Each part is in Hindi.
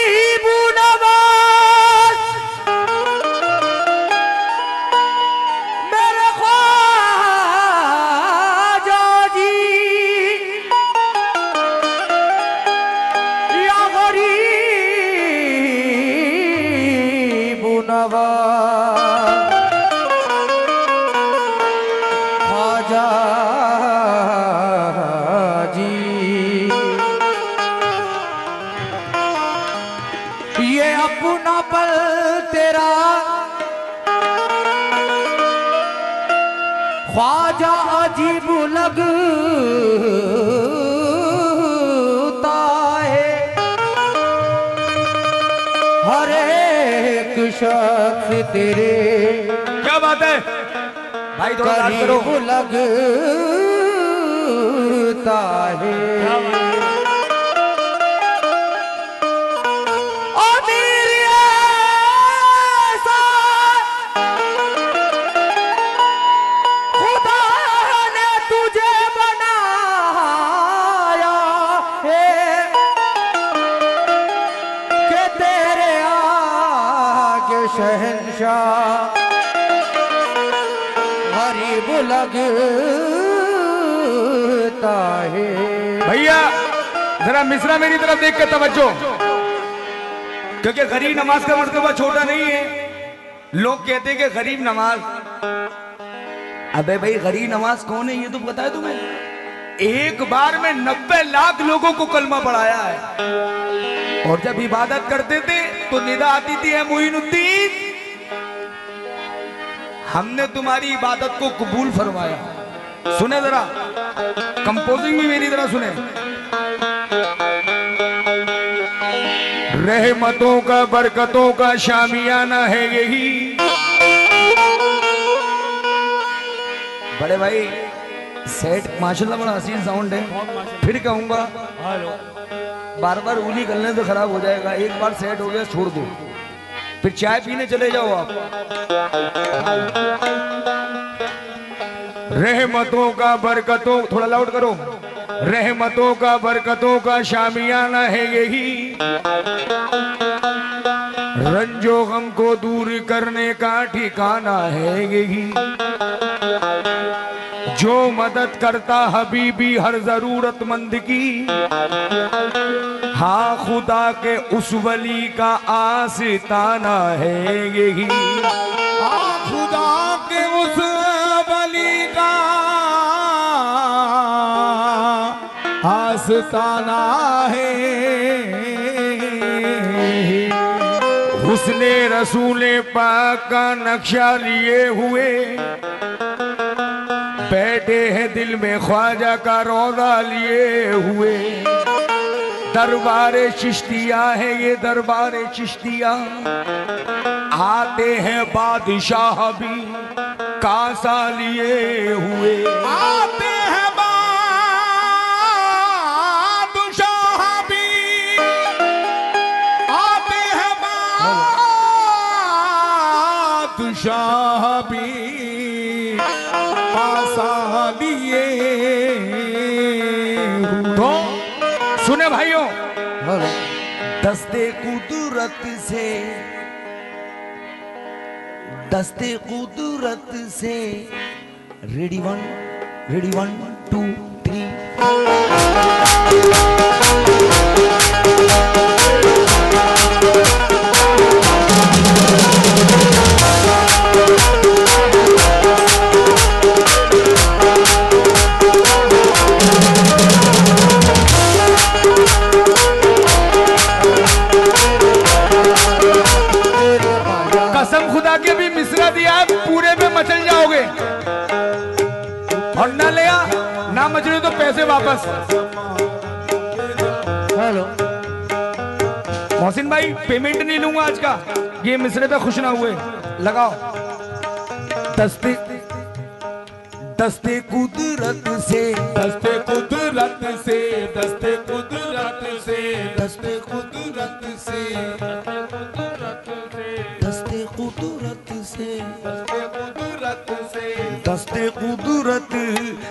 गरीब नवाज मेरे ख्वाजा जी या गरीब नवाज ख्वाजा जी ये अपना पल तेरा ख्वाजा अजीब लगता है हर एक शख्स तेरे क्या बात है भाई, थोड़ा डांस करो। करीब लगता है शहंशाह गरीब लगता है। भैया जरा मिश्रा मेरी तरफ देख के तवज्जो, क्योंकि गरीब नमाज का मर्तबा छोटा नहीं है। लोग कहते हैं कि गरीब नमाज, अबे भाई गरीब नमाज कौन है ये तो पता है तुम्हें? एक बार में 90 लाख लोगों को कलमा पढ़ाया है। और जब इबादत करते थे तो निदा आती थी है मोइनुद्दीन, हमने तुम्हारी इबादत को कबूल फरमाया। सुने जरा, कंपोजिंग भी मेरी तरह सुने। रहमतों का बरकतों का शामियाना है यही। बड़े भाई सेट माशाल्लाह बड़ा हसीन साउंड है। फिर कहूंगा बार बार उंगली करने से खराब हो जाएगा। एक बार सेट हो गया छोड़ दो, फिर चाय पीने चले जाओ आप। रहमतों का बरकतों, थोड़ा लाउड करो। रहमतों का बरकतों का शामियाना है यही, रंजो गम को दूर करने का ठिकाना है यही। जो मदद करता हबीबी हर जरूरतमंद की, हाँ खुदा के उस वली का आस्ताना है यही। हाँ खुदा के उस वली का आस्ताना है। हुस्ने रसूले पाक का नक्शा लिए हुए बैठे हैं दिल में ख्वाजा का रोजा लिए हुए। दरबारे चिश्तिया है ये दरबारे चिश्तिया, आते हैं बादशाह भी कासा लिए हुए। आते हैं बादशाह भी, आते हैं बादशाह भी लिए। तो सुने भाइयों, दस्ते कुदरत से, दस्ते कुदरत से रेडी 1 2 3 ना मचले तो पैसे वापस। हेलो मोहसिन भाई, पेमेंट नहीं लूंगा आज का, ये मिसरे पे खुश ना हुए। लगाओ। दस्ते दस्ते कुदरत से, दस्ते कुदरत से, दस्ते कुदरत से, दस्ते कुदरत से, दस्ते कुदरत से, दस्ते कुदरत से, दस्ते कुदरत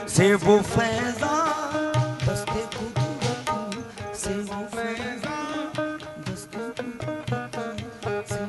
से वो फैज़ान, दस्ते कुदरत से वो फैज़ान, दस्ते कुदरत से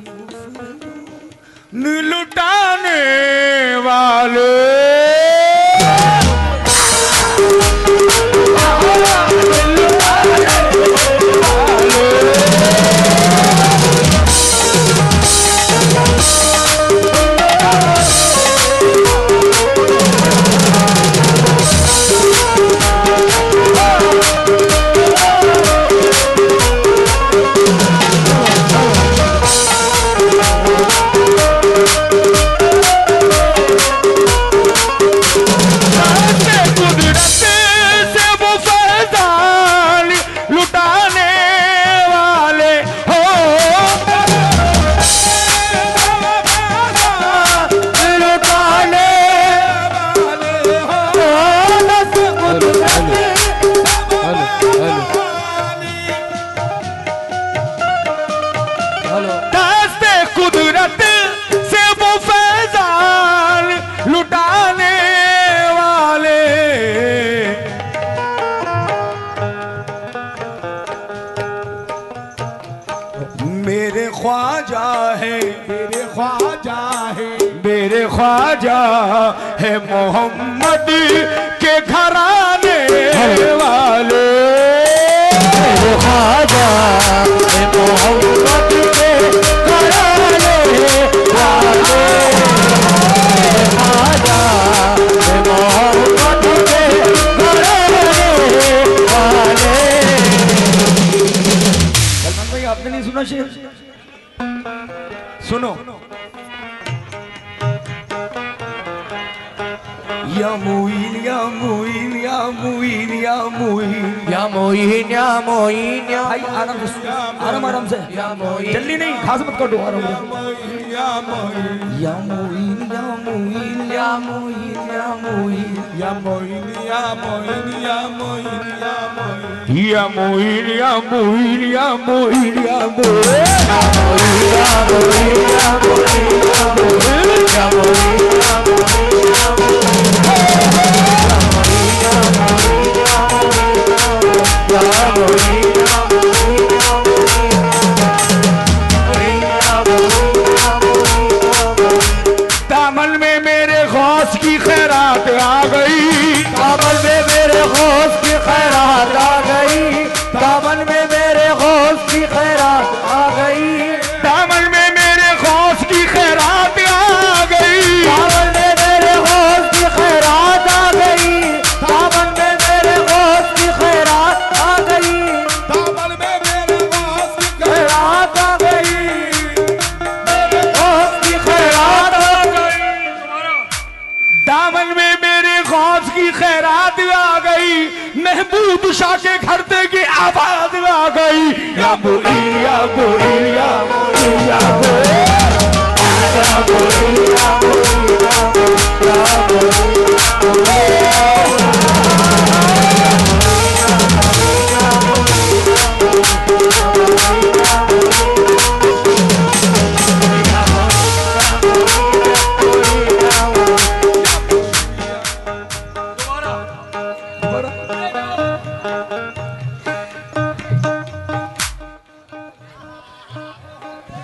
वो फैज़ान लुटाने वाले मेरे ख्वाजा है, मेरे ख्वाजा है, मेरे ख्वाजा है मोहम्मद के घराने वाले, मेरे ख्वाजा है मोहम्मद के घराने वाले, मेरे ख्वाजा है मोहम्मद के घराने वाले। सलमान भाई आपने नहीं सुना शेर? सुनो। या मुइन या मुइन या मुइन या मुइन या मोइन या मोइन या भाई आराम से, आराम आराम से, जल्दी नहीं, खास मत कटो, आराम से। या मोइन, या मुइन या मुइन या मुइन या मुइन या मोइन, या मोइन, या मोइन, या मोइन, या मुइन या मुइन या मुइन या मुइन या मोइन या मोइन या मोइन या मोइन या दामन में मेरे गौस की खैरात आ गई, दामन में मेरे गौस की खैरात आ गई, दामन में मेरे गौस की खैरात आ गई, दामन में मेरे गौस की खैरात आ गई, दामन में मेरे गौस की खैरात आ गई, दामन में मेरे गौस की खैरात आ गई, दामन में मेरे गौस की खैरात आ गई, मेरे गौस की खैरात आ गई, दामन में मेरे गौस की खैरात आ गई, महबूब शाह के घर की आवाज आ गई, या मुइन या मुइन या मुइन या मुइन या मोइन या मोइन या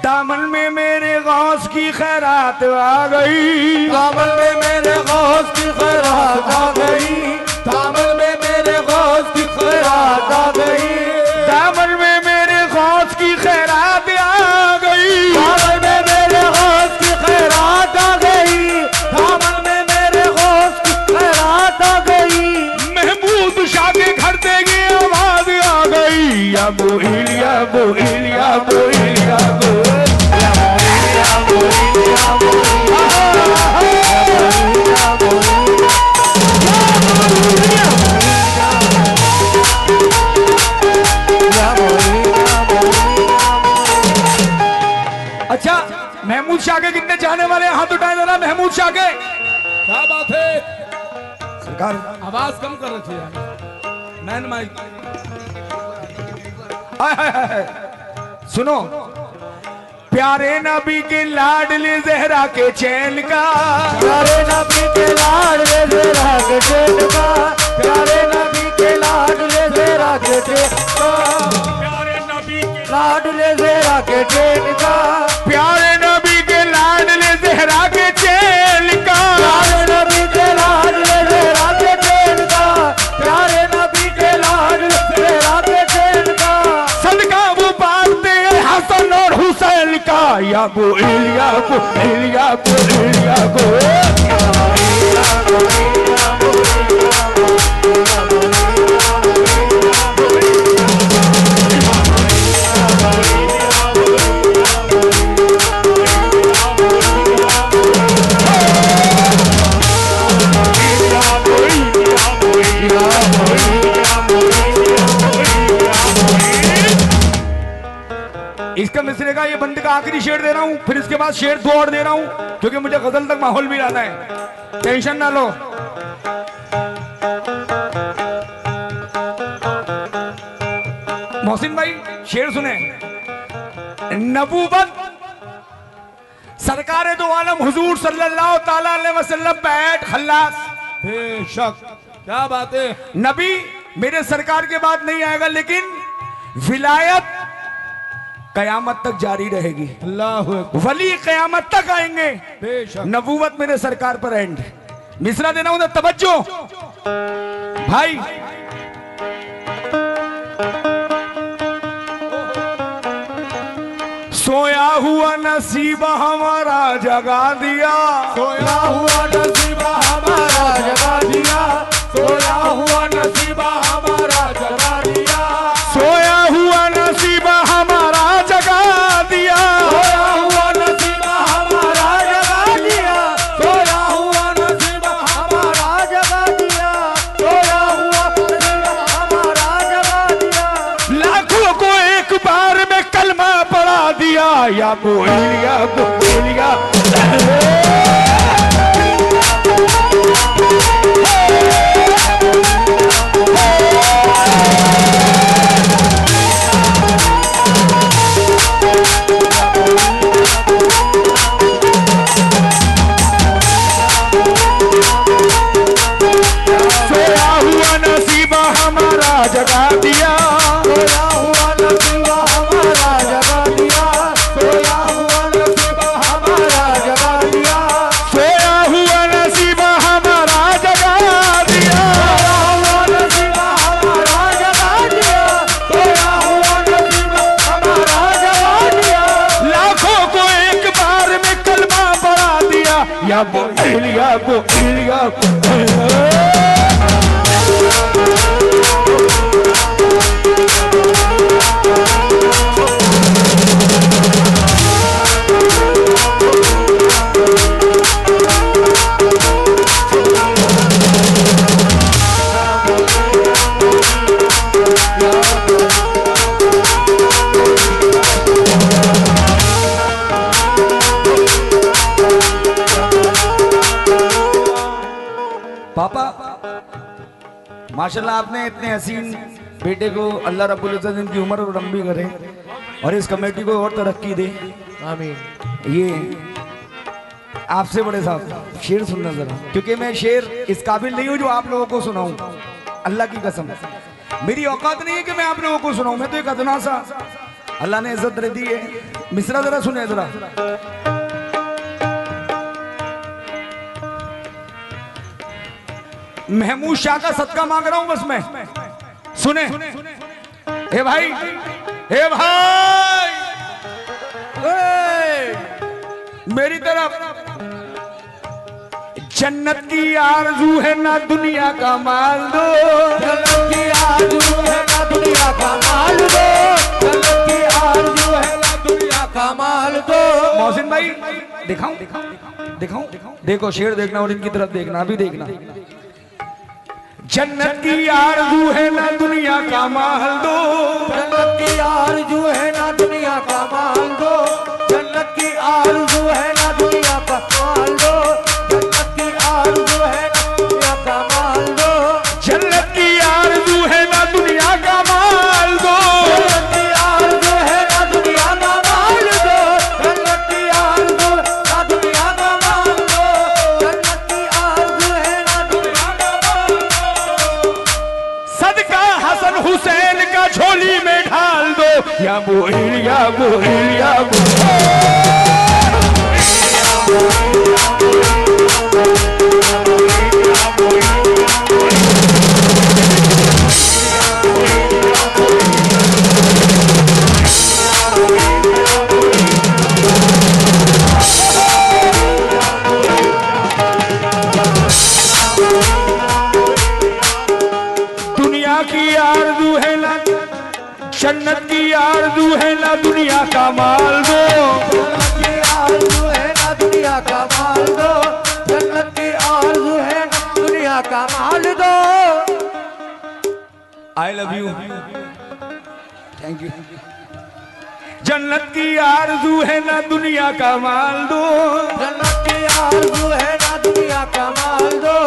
दामन में मेरे गौस की खैरात आ गई, दामन में मेरे गौस की खैरात आ गई, दामन में मेरे गौस की खैरात आ गई, दामन में मेरे गौस की खैरात आ गई, दामन में मेरे गौस की खैरात आ गई, दामन में मेरे गौस की खैरात आ गई, महबूब शाह के घर की आवाज आ गई, या मुइन या मुइन या मुइन या मुइन या मोइन या मोइन या अच्छा, महमूद शाह के कितने चाहने वाले हैं? हाथ उठाए जरा महमूद शाह के। क्या बात है? सरकार आवाज कम कर रखी है, मैन माइक। हाय हाय हाय हाय। सुनो, प्यारे नबी के लाडले जहरा के चैन का, प्यारे नबी के लाडले ज़हरा के चैन का, प्यारे नबी के लाडले ज़हरा के चैन का, प्यारे नबी के लाडले ज़हरा के चैन का, प्यारे नबी के लाडले जहरा के चैन का, प्यारे नबी के लाडले ज़हरा के चैन का, प्यारे नबी के लाडले ज़हरा के चैन का, सदका वो पाते हसन और हुसैन का, या को इलिया को इलिया को इलिया को इसका मिसरे का ये बंद का आखिरी शेर दे रहा हूं, फिर इसके बाद शेर 2 और दे रहा हूं, क्योंकि मुझे गजल तक माहौल भी लाना है, टेंशन ना लो। मोहसिन भाई शेर सुने। नबूवत सरकार दो आलम हुजूर सल्लल्लाहु ताला अलैहि वसल्लम बैठ खल्लास, बेशक क्या बात है। नबी मेरे सरकार के बाद नहीं आएगा, लेकिन विलायत कयामत तक जारी रहेगी। अल्लाह वली कयामत तक आएंगे, बेशक। नबूवत मेरे सरकार पर एंड। मिसरा देना उधर तवज्जो भाई। सोया हुआ नसीबा हमारा जगा दिया, सोया हुआ नसीबा हमारा जगा दिया, सोया हुआ नसीबा हमारा जगा दिया, सोया हुआ नसीबा हमारा जगा दिया, सोया हुआ नसीबा हमारा जगा दिया, सोया हुआ नसीबा हमारा जगा दिया, सोया हुआ नसीबा हमारा जगा दिया, लाखों को एक बार में कलमा पढ़ा दिया, या बोलिया बोलिया सोया हुआ नसीबा हमारा जगा दिया, सोया हुआ नसीबा हमारा जगा दिया, सोया हुआ नसीबा हमारा जगा दिया, सोया हुआ नसीबा हमारा जगा दिया, सोया हुआ नसीबा हमारा जगा दिया, सोया हुआ नसीबा हमारा जगा दिया, लाखों को एक बार में कलमा पढ़ा दिया, या बोलिया बोलिया पापा माशाल्लाह आपने इतने हसीन बेटे को अल्लाह रब्बुल इज्जत इनकी उम्र लंबी करे और इस कमेटी को और तरक्की दे, आमीन। ये आपसे बड़े साहब शेर सुनना जरा, क्योंकि मैं शेर इस काबिल नहीं हूं जो आप लोगों को सुनाऊं, अल्लाह की कसम मेरी औकात नहीं है कि मैं आप लोगों को सुनाऊं, मैं तो एक अदना सा, अल्लाह ने इज्जत दे दी है। मिसरा जरा सुने जरा। महमूद शाह का सदका मांग रहा हूं बस मैं, सुने। हे भाई, हे भाई, मेरी तरफ जन्नत की आरज़ू है ना दुनिया का माल दो, जन्नत की आरज़ू है ना दुनिया का माल दो, जन्नत की आरज़ू है ना दुनिया का माल दो। मोहसिन भाई दिखाऊं दिखाऊं, देखो शेर देखना और इनकी तरफ देखना, अभी देखना। जन्नत की आरज़ू है ना दुनिया का माल दो, जन्नत की आरज़ू है ना दुनिया का माल दो, जन्नत की आरज़ू है ना दुनिया का माल दो, जन्नत की आरज़ू है ना दुनिया का माल दो, जन्नत की आरज़ू है ना दुनिया का माल दो, जन्नत की आरज़ू है ना दुनिया का माल दो, दुनिया की आरज़ू है ना, जन्नत की आरज़ू है ना, दुनिया का माल दो। जन्नत की आरज़ू है ना, दुनिया का माल दो। जन्नत की आरज़ू है ना, दुनिया का माल दो। I love you, thank you. जन्नत की आरज़ू है ना, दुनिया का माल दो। जन्नत की आरज़ू है ना, दुनिया का माल दो।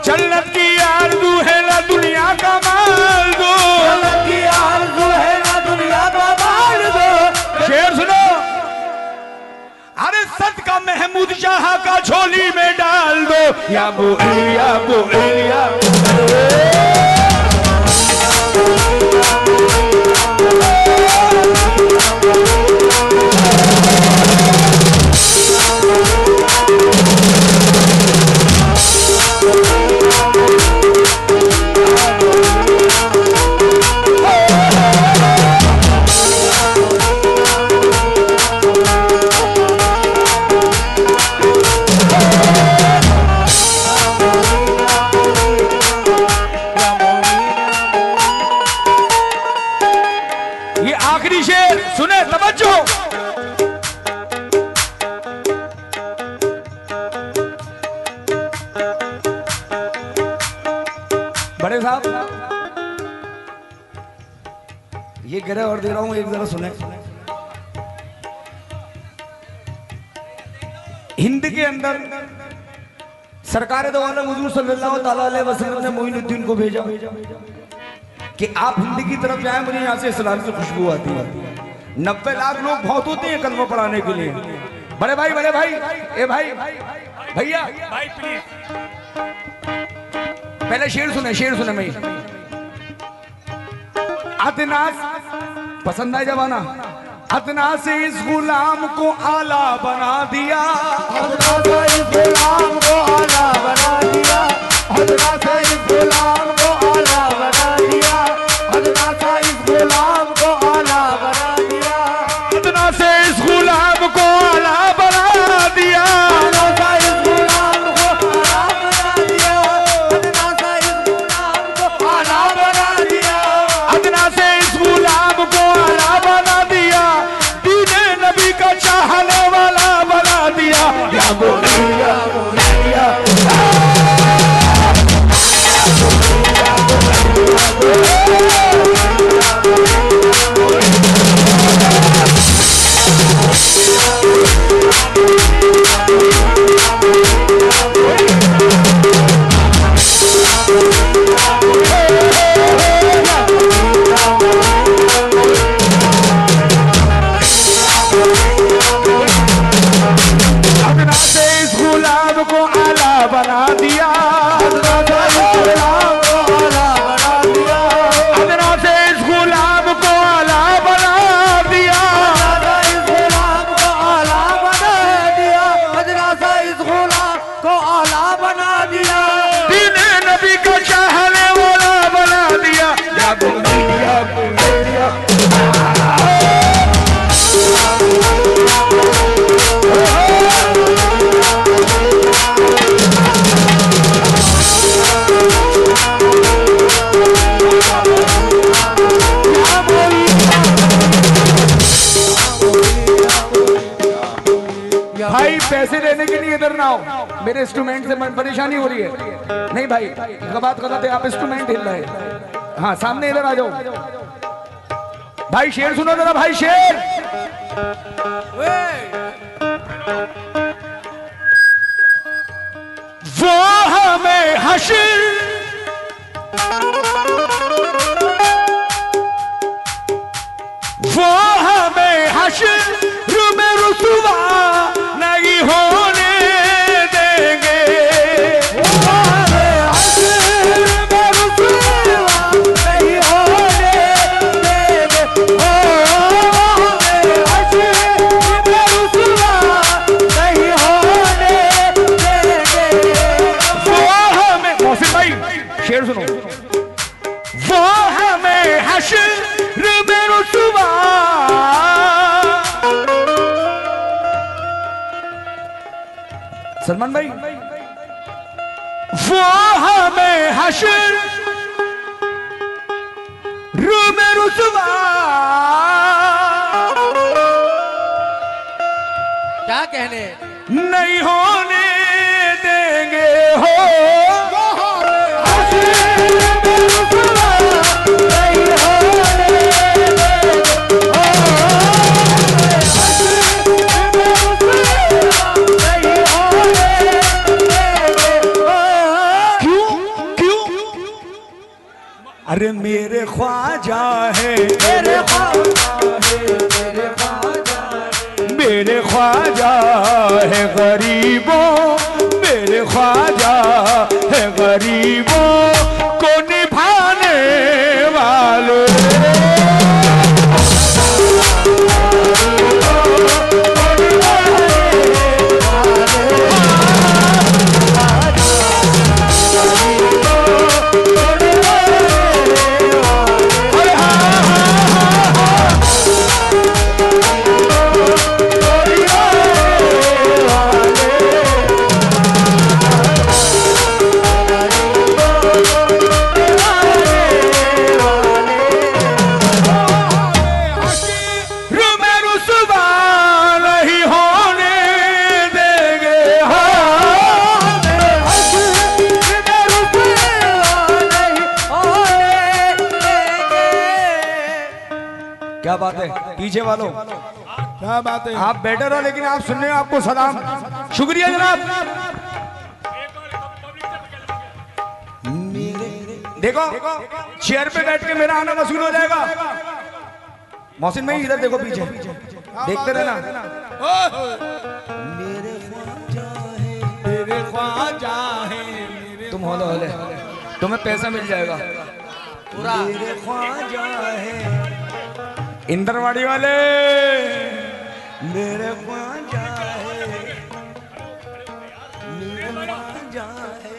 जन्नत की आरज़ू है ना, दुनिया का माल दो। जन्नत की आरज़ू है ना, दुनिया का माल दो। शेर सुनो, अरे सदका महमूद शाह का झोली में डाल दो। या बोलिया बोलिया आखिरी शेर सुने, तवज्जो। बड़े साहब ये गिरह और दे रहा हूं, एक जरा सुने। हिंद के अंदर सरकार दो आलम हुजूर सल्लल्लाहु ताला अलैहि वसल्लम ने मोइनुद्दीन को भेजा कि आप हिंद की तरफ जाएं, मुझे यहाँ से इस्लाम की खुशबू आती है। 90 लाख लोग बहुत होते हैं कलमा पढ़ाने के लिए। बड़े भाई ए भाई भैया भाई प्लीज पहले शेर सुने मैं। अदनास पसंद आए जवाना, अदना से इस गुलाम को आला बना दिया। अदना से इस गुलाम को आला बना दिया। अदना से इस गुलाम को आला बना दिया। अदना से इस गुलाम को आला बना दिया। अदना से इस गुलाम को आला बना दिया। अदना से इस गुलाम को आला बना दिया। अदना से इस गुलाम को आला बना दिया। अदना से इस गुलाम को आला बना दिया। दीने नबी का चाहने वाला बना दिया। या बोलिया अदना से इस गुलाम को आला बना दिया। अदना से इस गुलाम को आला बना दिया। अदना से इस गुलाम को आला बना दिया। अदना से इस गुलाम को आला बना दिया। अदना से इस गुलाम को आला बना दिया। दीने नबी का चाहने वाला बना दिया। या बोलिया भाई पैसे देने के लिए इधर ना आओ, मेरे इंस्ट्रूमेंट से परेशानी हो रही है। नहीं भाई बात करते आप इंस्ट्रूमेंट हिल रहे हैं। हाँ सामने इधर आ जाओ। भाई शेर सुनो जरा, भाई शेर। वो हमें हश्र वो हमें हश्र में रुसवा नहीं होने देंगे। वो हमें हश्र में रुसवा नहीं होने देंगे। वो सलमान भाई वो हमें हशर रूमे रुसवा क्या कहने नहीं होने देंगे हो अरे मेरे ख्वाजा है मेरे ख्वाजा है गरीबों मेरे ख्वाजा है गरीबों को निभाने वाले क्या बात है पीछे वालों क्या बात है आप बैठे रहो लेकिन आप सुन रहे हो आपको सलाम शुक्रिया जनाब देखो चेयर पे बैठ के मेरा आना वसूल हो जाएगा मोहसिन भाई इधर देखो पीछे देखते रहना मेरे ख्वाजा है तुम होले होले तुम्हें पैसा मिल जाएगा पूरा मेरे ख्वाजा है इंदरवाड़ी वाले मेरे ख्वाजा है मेरे ख्वाजा है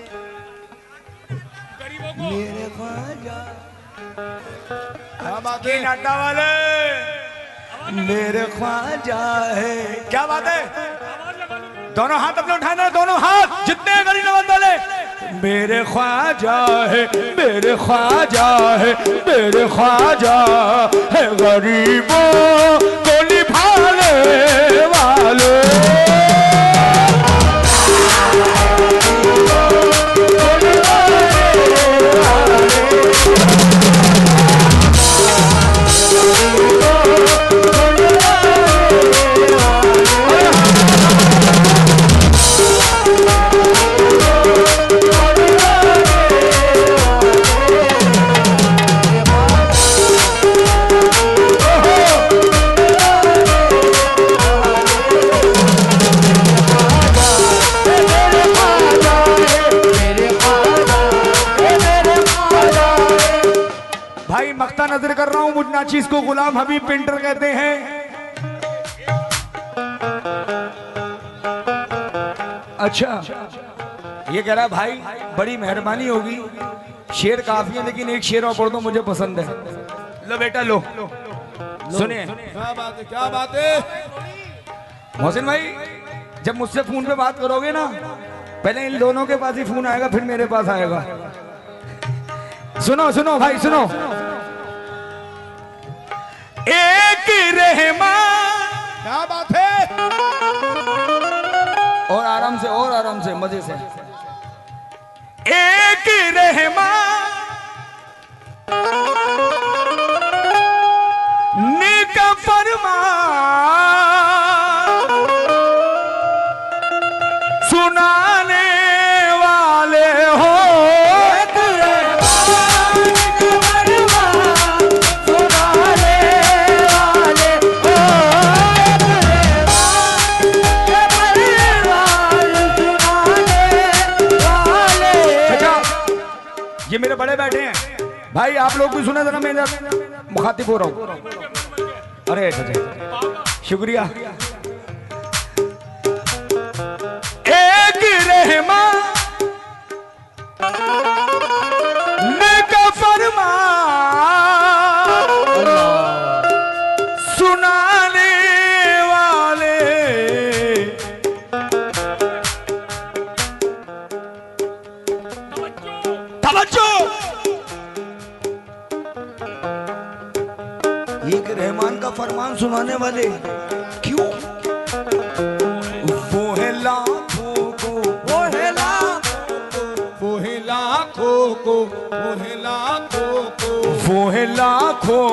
मेरे ख्वाजा क्या बात है नाटा वाले मेरे ख्वाजा है क्या बात है दोनों हाथ अपने उठाना दोनों हाथ जितने गरीब नवाज वाले मेरे ख्वाजा है मेरे ख्वाजा है मेरे ख्वाजा है गरीबों को निभाने वाले मख्ता नजर कर रहा हूं मुझ नाचीज को गुलाम हबीब पेंटर कहते हैं अच्छा ये कह रहा है भाई बड़ी मेहरबानी होगी शेर काफी है लेकिन एक शेर और पढ़ दो मुझे पसंद है लो बेटा लो सुनिए क्या बात है मोहसिन भाई जब मुझसे फोन पे बात करोगे ना पहले इन दोनों के पास ही फोन आएगा फिर मेरे पास आएगा सुनो सुनो भाई सुनो एक रहमान क्या बात है और आराम से मजे से एक रहमान निक फरमान सुनाने वाले हो ये मेरे बड़े बैठे हैं भाई आप लोग भी सुने जरा मैं मुखातिब हो रहा हूं अरे शुक्रिया एक रहमान नेका फरमान सुनाने वाले फरमान सुनाने वाले क्यों? वो है लाखों को, वो है लाखों को, वो है लाखों को, वो है लाखों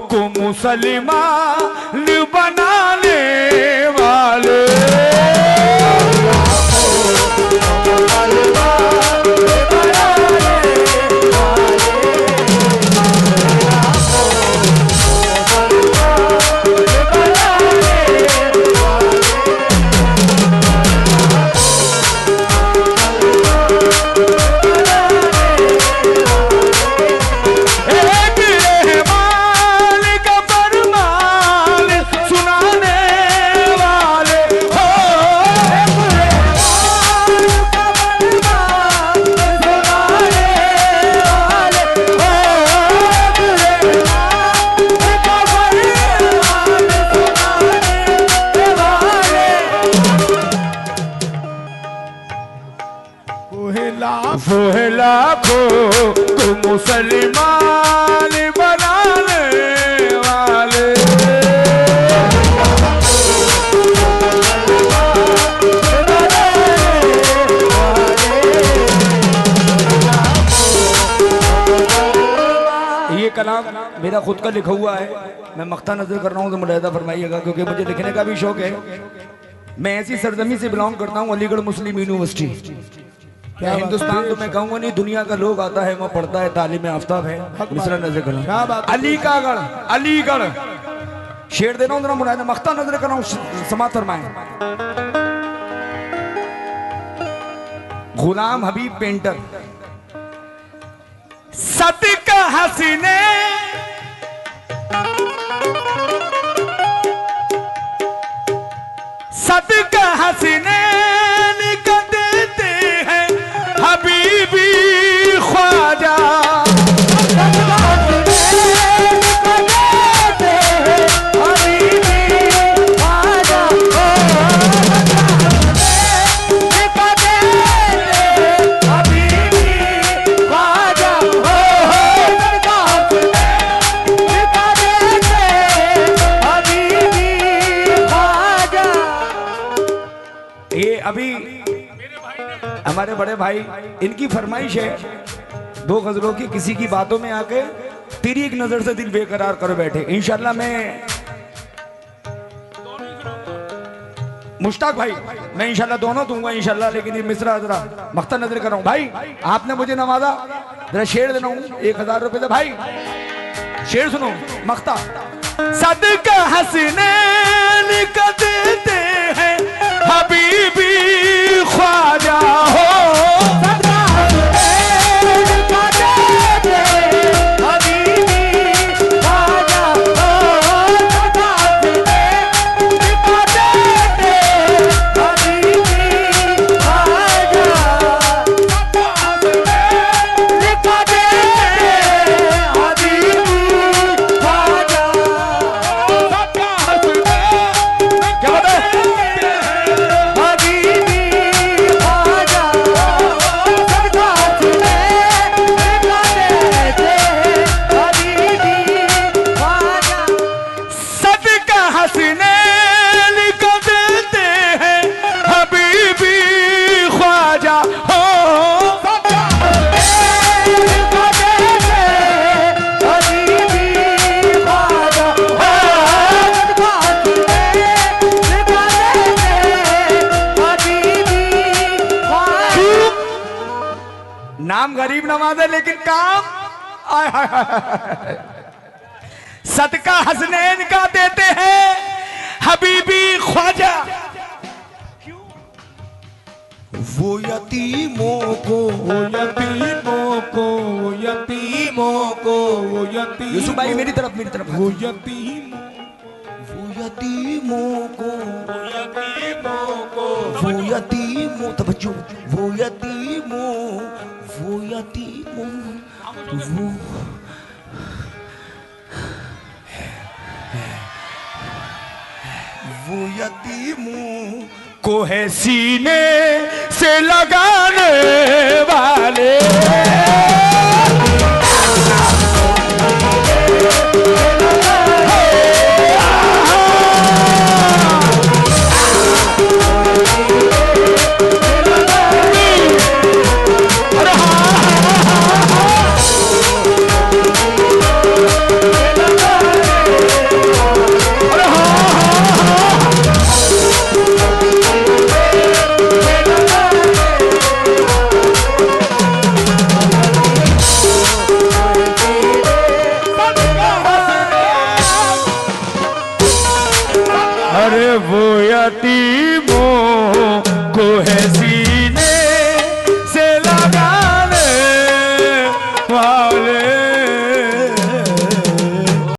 को मुसलमान बनाने वाले। वो है लाखों को मुसलमान बनाने वाले। ये कलाम मेरा खुद का लिखा हुआ है, मैं मख्ता नजर कर रहा हूँ तो मुलाहिजा फरमाइएगा, क्योंकि मुझे लिखने का भी शौक है। मैं ऐसी सरजमी से बिलोंग करता हूँ, अलीगढ़ मुस्लिम यूनिवर्सिटी। हिंदुस्तान तो मैं कहूंगा नहीं, दुनिया का लोग आता है, वहाँ पढ़ता है, तालीम आफ्ताब है। मिसरा नजर कर रहा हूँ, अलीगढ़, अलीगढ़ शेर दे रहा हूँ जरा मुलाहिजा, मख्ता नजर कर रहा हूँ, समात फरमाएं। गुलाम हबीब पेंटर। सदका हसीने सदका हसीने देते हैं हबीबी ख्वाजा। अभी हमारे बड़े भाई इनकी फरमाइश है, दो गजलों की, किसी की बातों में आके तेरी एक नजर से दिल बेकरार कर बैठे। इंशाल्लाह मैं मुश्ताक भाई, मैं इंशाल्लाह दोनों दूंगा इंशाल्लाह, लेकिन ये मिसरा जरा मख्ता नजर कर रहा हूं। भाई आपने मुझे नवाजा, जरा शेर देना हूं, 1000 रुपए दे भाई। शेर सुनो मख्ता। सदका हसनैन का देते हैं हबीबी ख्वाजा हो। नाम गरीब नवाज है लेकिन काम आय हाय हाय। सदका हसनैन का देते हैं हबीबी ख्वाजा। वो यतीमों को, वो यतीमों को, वो यतीमों को, वो यतीमों, यूसुफ भाई मेरी तरफ, मेरी तरफ। वो यतीमों, वो यतीमों को, वो यतीमों को, वो यतीमों, तवज्जो, वो यतीमों, वो यतीमों, वो यतीमों को है सीने से लगाने